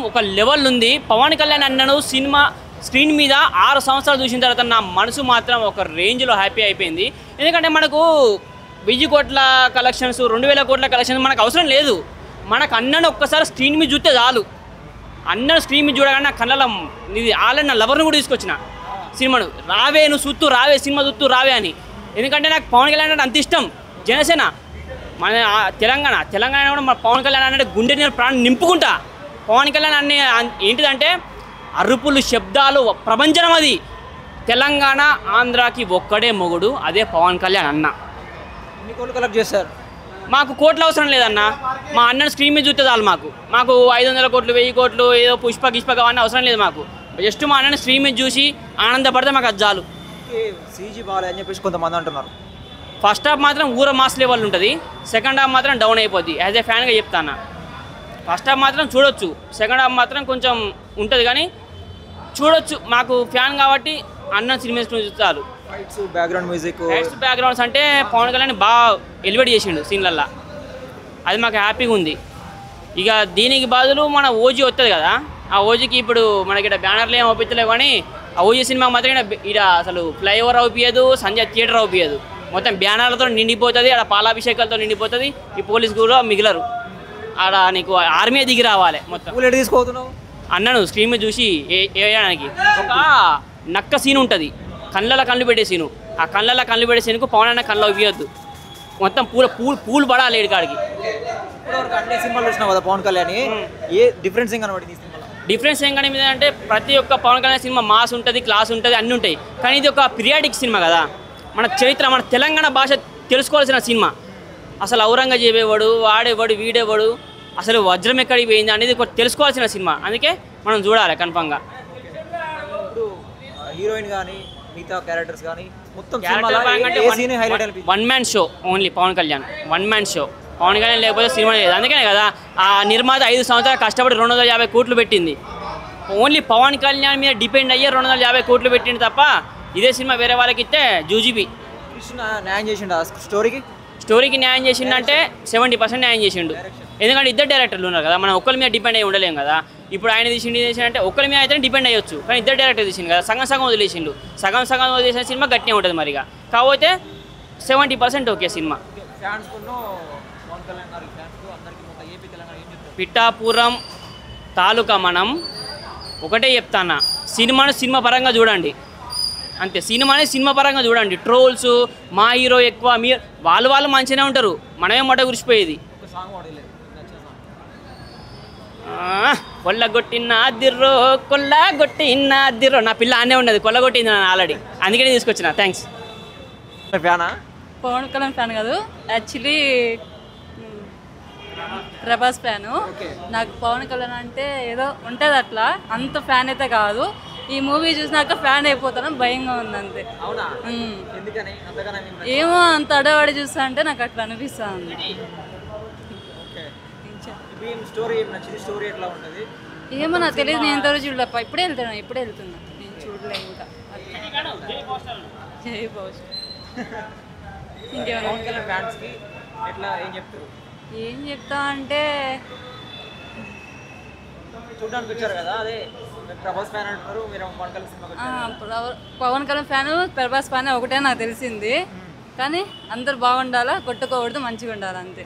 ఒక లెవెల్ ఉంది. పవన్ కళ్యాణ్ అన్నను సినిమా స్క్రీన్ మీద 6 సంవత్సరాలు చూసిన తర్వాత నా మనసు మాత్రం ఒక రేంజ్లో హ్యాపీ అయిపోయింది. ఎందుకంటే మనకు 1000 కోట్ల కలెక్షన్స్ 2000 కోట్ల కలెక్షన్స్ మనకు అవసరం లేదు. మనకు అన్నను ఒక్కసారి స్క్రీన్ మీద చూస్తే చాలు. అన్నను స్క్రీన్ మీద చూడగానే నా కళ్ళ ఇది ఆల్రెడీ నా లవర్ని కూడా తీసుకొచ్చిన సినిమాను. రావే నువ్వు సుత్తు రావే సినిమా సుత్తు రావే అని. ఎందుకంటే నాకు పవన్ కళ్యాణ్ అంటే అంత ఇష్టం. జనసేన మన తెలంగాణ కూడా మన పవన్ కళ్యాణ్ అంటే గుండె నేను ప్రాణం నింపుకుంటా. పవన్ కళ్యాణ్ అనే ఏంటిదంటే అరుపులు శబ్దాలు ప్రపంచం. అది తెలంగాణ ఆంధ్రాకి ఒక్కడే మొగుడు, అదే పవన్ కళ్యాణ్ అన్న. ఎన్ని కోట్లు కలెక్ట్ చేశారు? మాకు కోట్లు అవసరం లేదన్న. మా అన్నను స్క్రీన్ మీద చూస్తే చాలు. మాకు 500 కోట్లు 1000 కోట్లు ఏదో పుష్ప అవన్నీ అవసరం లేదు. మాకు జస్ట్ మా అన్నను స్క్రీన్ మీద చూసి ఆనందపడితే మాకు అది చాలు. సీజీ బాగా అని చెప్పేసి కొంతమంది అంటున్నారు. ఫస్ట్ హాఫ్ మాత్రం ఊర మాస్ లెవెల్ ఉంటుంది, సెకండ్ హాఫ్ మాత్రం డౌన్ అయిపోద్ది. యాజ్ ఏ ఫ్యాన్గా చెప్తాను. ఫస్ట్ హాఫ్ మాత్రం చూడొచ్చు, సెకండ్ హాఫ్ మాత్రం కొంచెం ఉంటుంది కానీ చూడొచ్చు. మాకు ఫ్యాన్ కాబట్టి అన్న సినిమా చూస్తారు. ఫైట్స్ బ్యాక్గ్రౌండ్ మ్యూజిక్ బ్యాక్గ్రౌండ్స్ అంటే పవన్ కళ్యాణ్ బాగా ఎలివేట్ చేసిండు సీన్లల్లో. అది మాకు హ్యాపీగా ఉంది. ఇక దీనికి బదులు మన ఓజీ వస్తుంది కదా, ఆ ఓజీకి ఇప్పుడు మనకి ఇక్కడ బ్యానర్లు ఏం అవుపించలేవు కానీ ఆ ఓజీ సినిమా మాత్రం ఇక్కడ అసలు ఫ్లైఓవర్ అవుపియదు, సంజయ్ థియేటర్ అవుపియదు. మొత్తం బ్యానర్లతో నిండిపోతుంది, ఆడ పాలాభిషేకాలతో నిండిపోతుంది. ఈ పోలీస్ కూడా మిగిలరు. ఆడ నీకు ఆర్మీ దిగి రావాలి మొత్తం. తీసుకోతున్నావు అన్నను స్క్రీన్ మీద చూసి వేయడానికి ఒక నక్క సీన్ ఉంటుంది, కళ్ళు పెట్టే సీను. ఆ కళ్ళు పెట్టే సీన్కు పవన్ అన్న కళ్ళు ఇవ్వద్దు, మొత్తం పూలు పడాలి ఏడికాడికి. అన్ని సినిమాలు చూసినావు కదా పవన్ కళ్యాణ్, ఏ డిఫరెన్స్ ఏం కనబడింది? డిఫరెన్స్ ఏం కనిపిస్తుంది అంటే ప్రతి ఒక్క పవన్ కళ్యాణ్ సినిమా మాస్ ఉంటుంది, క్లాస్ ఉంటుంది, అన్నీ ఉంటాయి. కానీ ఇది ఒక పీరియాడిక్ సినిమా కదా, మన చరిత్ర మన తెలంగాణ భాష తెలుసుకోవాల్సిన సినిమా. అసలు ఔరంగజేబు ఎవడు, వాడేవాడు, వీడేవాడు, అసలు వజ్రం ఎక్కడికి పోయింది అనేది తెలుసుకోవాల్సిన సినిమా. అందుకే మనం చూడాలి కన్ఫామ్గా. ఇప్పుడు హీరోయిన్ కానీ మిగతా క్యారెక్టర్స్ కానీ మొత్తం 1 man show only Pawan Kalyan. 1 man show Pawan Kalyan లేకపోతే సినిమా లేదు. అందుకనే కదా ఆ నిర్మాత 5 సంవత్సరాలు కష్టపడి 250 కోట్లు పెట్టింది. ఓన్లీ పవన్ కళ్యాణ్ మీద డిపెండ్ అయ్యే 250 కోట్లు పెట్టింది తప్ప ఇదే సినిమా వేరే వాళ్ళకి ఇస్తే జూజీబీ. న్యాయం చేసిండు స్టోరీకి న్యాయం చేసిండంటే 70% న్యాయం చేసిండు. ఎందుకంటే ఇద్దరు డైరెక్టర్లు ఉన్నారు కదా, మనం ఒక్కరి మీద డిపెండ్ అయ్యి ఉండలేం కదా. ఇప్పుడు ఆయన తీసిండే ఒక్కరి మీద అయితే డిపెండ్ అయ్యొచ్చు, కానీ ఇద్దరు డైరెక్టర్ తీసిండు కదా, సగం వదిలేసిండు. సగం వదిలేసిన సినిమా గట్టిగా ఉంటుంది మరిగా. కాకపోతే 70% ఓకే సినిమా. పిఠాపురం తాలూకా మనం ఒకటే చెప్తానా, సినిమా పరంగా చూడండి అంతే. సినిమా పరంగా చూడండి. ట్రోల్స్ మా హీరో ఎక్కువ, వాళ్ళు మంచిగానే ఉంటారు, మనమే మొట్ట గురిసిపోయేది. కొల్లగొట్టినాదిర్రో నా పిల్ల అనే ఉన్నది, కొల్లగొట్టింది నన్ను ఆల్రెడీ, అందుకనే తీసుకొచ్చిన. థ్యాంక్స్. పవన్ కళ్యాణ్ ఫ్యాన్ కాదు, యాక్చువల్లీ ప్రభాస్ ఫ్యాను. నాకు పవన్ కళ్యాణ్ అంటే ఏదో ఉంటుంది అట్లా, అంత ఫ్యాన్ అయితే కాదు. ఈ మూవీ చూసినాక ఫ్యాన్ అయిపోతాను, భయంగా ఉంది అంతే. ఏమో అంత అడవాడి చూస్తా అంటే నాకు అట్లా అనిపిస్తుంది. ఏమో నాకు తెలియదు, నేను ఎంతవరకు చూడలేప. ఇప్పుడే వెళ్తున్నా నేను చూడలే ఇంకా. జై బాస్. ఏం చెప్తా అంటే చూడడానికి వచ్చారు కదా, అదే ప్రభాస్ ఫ్యాన్ అంటున్నారు, మీరు పవన్ కళ్యాణ్ ఫ్యాన్ ప్రభాస్ ఫ్యాన్ ఒకటే నాకు తెలిసింది. కానీ అందరు బాగుండాలా, కొట్టుకోకూడదు, మంచిగా ఉండాలి అంతే.